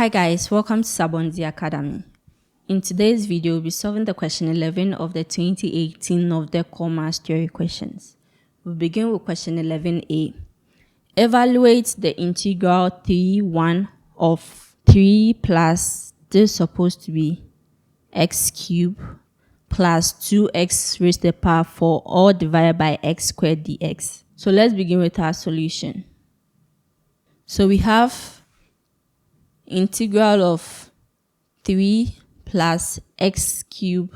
Hi guys, welcome to Sabonzi Academy. In today's video, we'll be solving the question 11 of the 2018 Nov-Dec core mass theory questions. We'll begin with question 11a. Evaluate the integral 3(1) of 3 plus this is supposed to be x cubed plus 2x raised to the power 4 all divided by x squared dx. So let's begin with our solution. So we have integral of 3 plus x cubed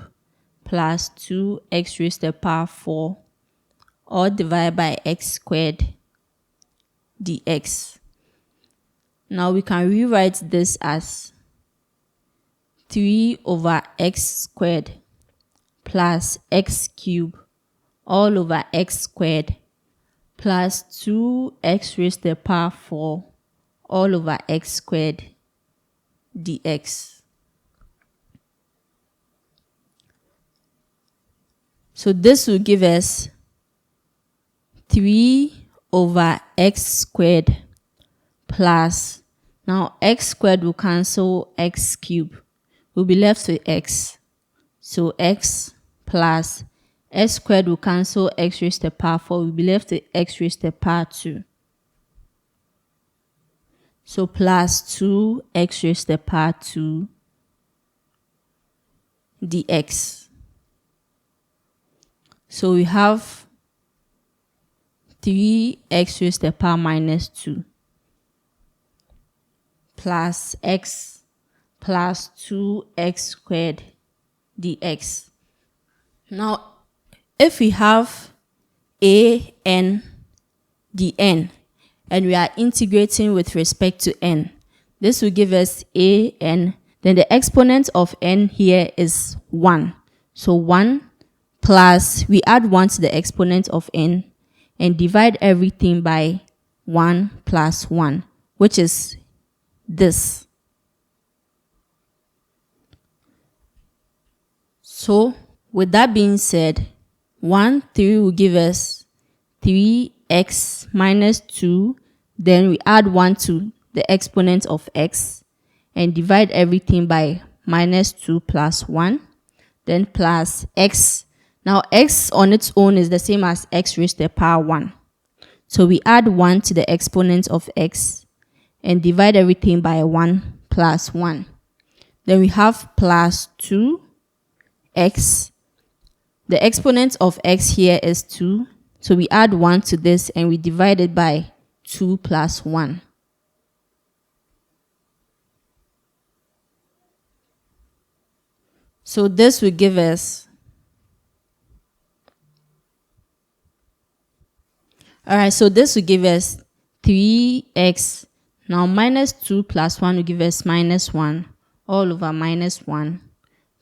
plus 2x raised to the power 4 all divided by x squared dx. Now we can rewrite this as 3 over x squared plus x cubed all over x squared plus 2x raised to the power 4 all over x squared dx. So this will give us 3 over x squared plus, now x squared will cancel x cubed. We'll be left with x. So x plus x squared will cancel x raised to the power 4. We'll be left with x raised to the power 2. So plus 2x raised to the power 2 dx. So we have 3x raised to the power minus 2 plus x plus 2x squared dx. Now, if we have a n dn and we are integrating with respect to n, this will give us a n. Then the exponent of n here is 1. So 1 plus, we add 1 to the exponent of n and divide everything by 1 plus 1, which is this. So with that being said, 3 will give us 3x minus 2. Then we add 1 to the exponent of x and divide everything by minus 2 plus 1. Then plus x. Now x on its own is the same as x raised to the power 1. So we add 1 to the exponent of x and divide everything by 1 plus 1. Then we have plus 2x. The exponent of x here is 2. So we add 1 to this and we divide it by 2 plus 1. So this will give us, so this will give us 3x. Now minus 2 plus 1 will give us minus 1 all over minus 1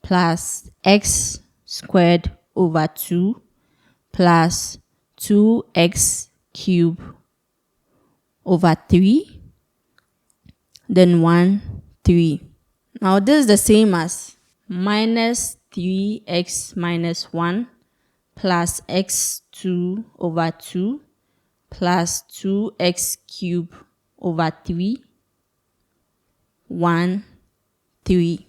plus x squared over 2 plus 2x cubed over 3, then 1, 3. Now this is the same as minus 3x minus 1 plus x2 over 2 plus 2x cubed over 3, 1, 3.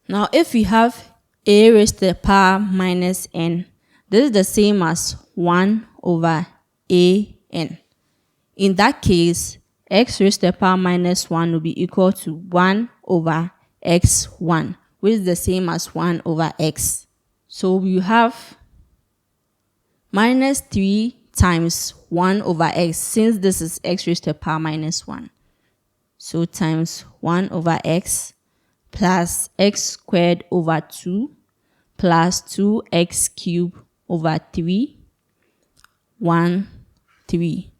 Now if we have a raised to the power minus n, this is the same as 1 over a n. In that case, x raised to the power minus 1 will be equal to 1 over x1, which is the same as 1 over x. So we have minus 3 times 1 over x, since this is x raised to the power minus 1. So times 1 over x plus x squared over 2 plus 2x cubed over 3, 1, 3.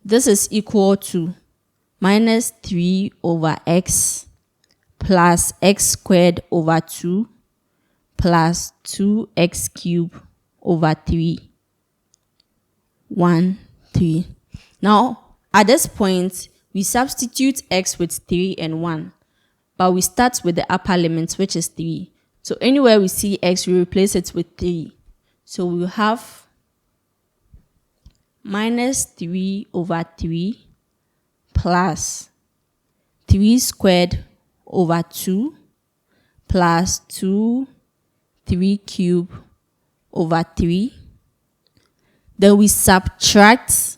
This is equal to minus 3 over x plus x squared over 2 plus 2x cubed over 3, 1, 3. Now, at this point, we substitute x with 3 and 1, but we start with the upper limit, which is 3. So anywhere we see x, we replace it with 3. So we'll have minus 3 over 3 plus 3 squared over 2 plus 2 3 cubed over 3. Then we subtract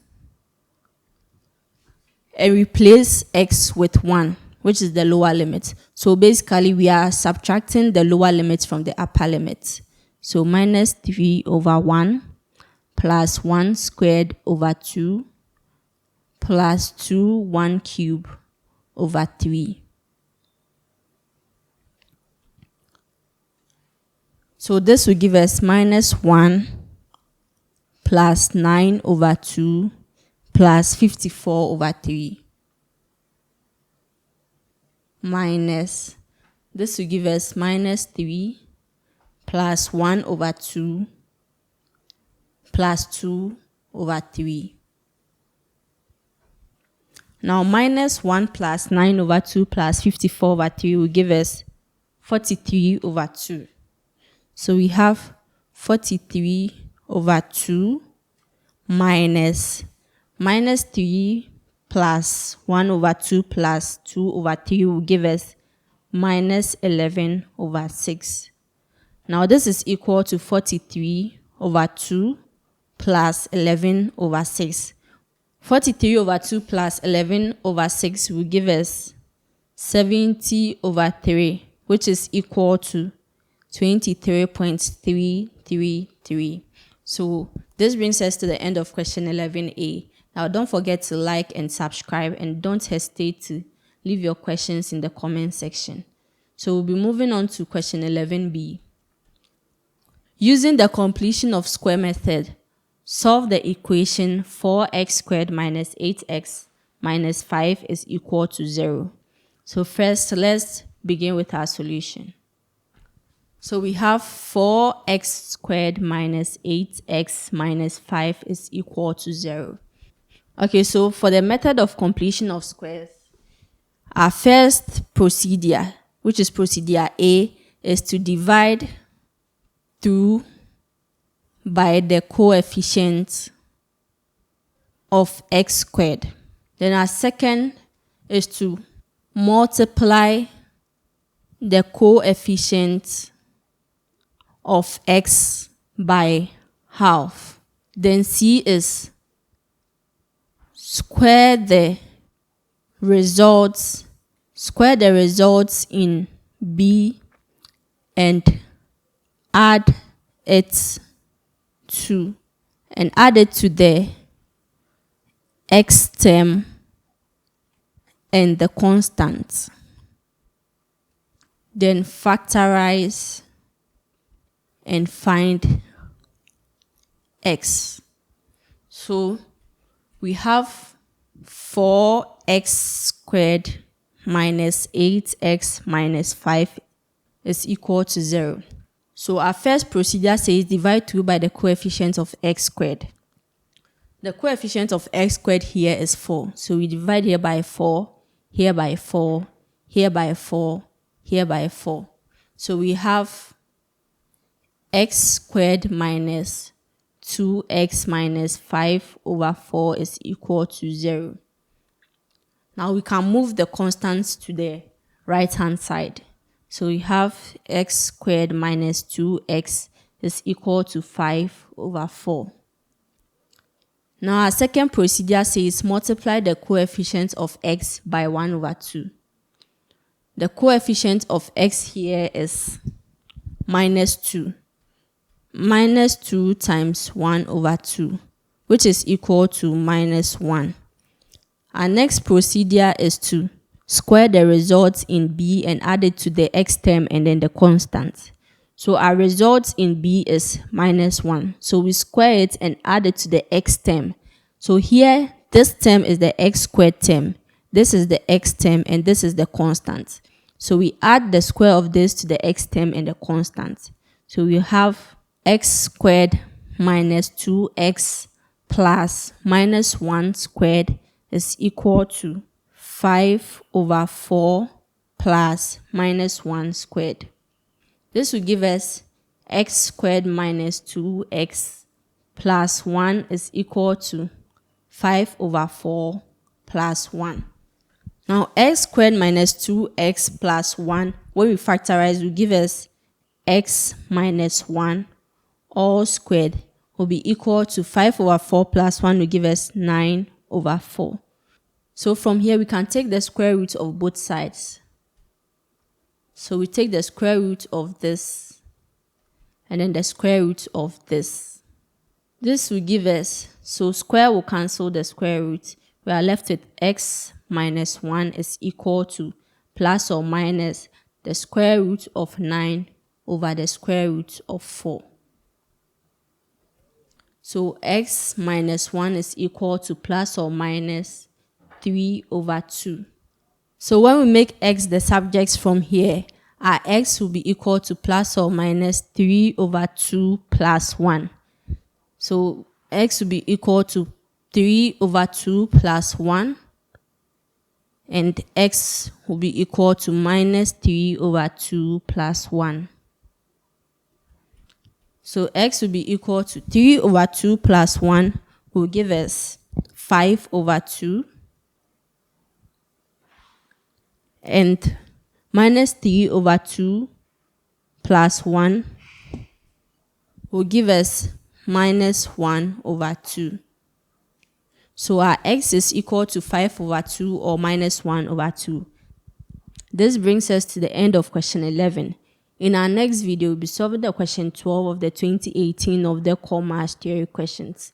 and replace x with 1, which is the lower limit. So basically, we are subtracting the lower limit from the upper limit. So minus 3 over 1 plus 1 squared over 2 plus 2 1 cubed over 3. So this will give us minus 1 plus 9 over 2 plus 54 over 3. Minus, this will give us minus 3 plus 1 over 2 plus 2 over 3. Now minus 1 plus 9 over 2 plus 54 over 3 will give us 43 over 2. So we have 43 over 2 minus 3 plus 1 over 2 plus 2 over 3 will give us minus 11 over 6. Now this is equal to 43 over 2 plus 11 over 6. 43 over 2 plus 11 over 6 will give us 70 over 3, which is equal to 23.333. So this brings us to the end of question 11A. Now don't forget to like and subscribe, and don't hesitate to leave your questions in the comment section. So we'll be moving on to question 11B. Using the completion of square method, solve the equation 4x squared minus 8x minus 5 is equal to 0. So first, let's begin with our solution. So we have 4x squared minus 8x minus 5 is equal to 0. Okay, so for the method of completion of squares, our first procedure, which is procedure A, is to divide through by the coefficient of x squared. Then our second is to multiply the coefficient of x by half. Then C is square the results in B and add it to the x term and the constant. Then factorize and find x. So we have 4x squared minus 8x minus 5 is equal to 0. So our first procedure says divide through by the coefficient of x squared. The coefficient of x squared here is 4. So we divide here by 4, here by 4, here by 4, here by 4. So we have x squared minus 2x minus 5 over 4 is equal to 0. Now we can move the constants to the right-hand side. So we have x squared minus 2x is equal to 5 over 4. Now our second procedure says multiply the coefficient of x by 1 over 2. The coefficient of x here is minus 2. Minus 2 times 1 over 2, which is equal to minus 1. Our next procedure is to square the results in B and add it to the x term and then the constant. So our results in B is minus 1. So we square it and add it to the x term. So here, this term is the x squared term. This is the x term and this is the constant. So we add the square of this to the x term and the constant. So we have x squared minus 2x plus minus 1 squared is equal to 5 over 4 plus minus 1 squared. This will give us x squared minus 2x plus 1 is equal to 5 over 4 plus 1. Now x squared minus 2x plus 1, when we factorize, will give us x minus 1 all squared will be equal to 5 over 4 plus 1 will give us 9 over 4. So from here, we can take the square root of both sides. So we take the square root of this and then the square root of this. This will give us, so square will cancel the square root. We are left with x minus 1 is equal to plus or minus the square root of 9 over the square root of 4. So x minus 1 is equal to plus or minus 3 over 2. So when we make x the subjects from here, our x will be equal to plus or minus 3 over 2 plus 1. So x will be equal to 3 over 2 plus 1. And x will be equal to minus 3 over 2 plus 1. So x will be equal to 3 over 2 plus 1 will give us 5 over 2. And minus 3 over 2 plus 1 will give us minus 1 over 2. So our x is equal to 5 over 2 or minus 1 over 2. This brings us to the end of question 11. In our next video, we'll be solving the question 12 of the 2018 Nov-Dec core maths theory questions.